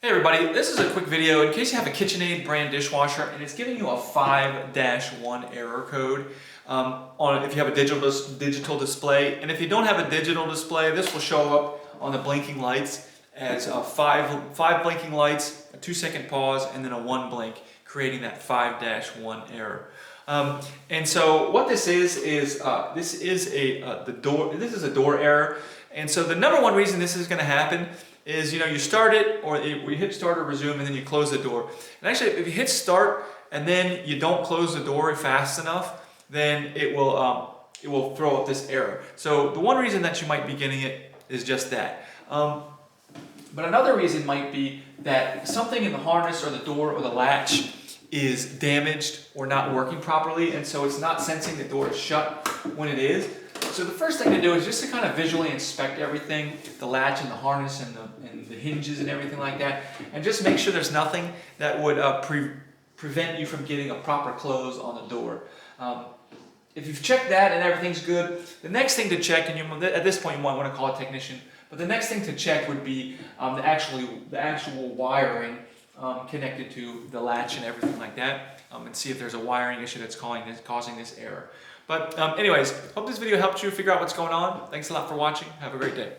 Hey everybody, this is a quick video in case you have a KitchenAid brand dishwasher and it's giving you a 5-1 error code if you have a digital display. And if you don't have a digital display, this will show up on the blinking lights as five blinking lights, a 2-second pause, and then a 1 blink, creating that 5-1 error. And so what this is this is a door error. And so the number one reason this is going to happen is, you start it, or we hit start or resume, and then you close the door. And actually, if you hit start and then you don't close the door fast enough, then it will throw up this error. So the one reason that you might be getting it is just that. But another reason might be that something in the harness or the door or the latch is damaged or not working properly, and so it's not sensing the door is shut when it is. So the first thing to do is just to kind of visually inspect everything, the latch and the harness and the hinges and everything like that, and just make sure there's nothing that would prevent you from getting a proper close on the door. If you've checked that and everything's good, the next thing to check, and at this point you might want to call a technician, but the next thing to check would be the actual wiring connected to the latch and everything like that, and see if there's a wiring issue that's causing this error. But anyways, hope this video helped you figure out what's going on. Thanks a lot for watching. Have a great day.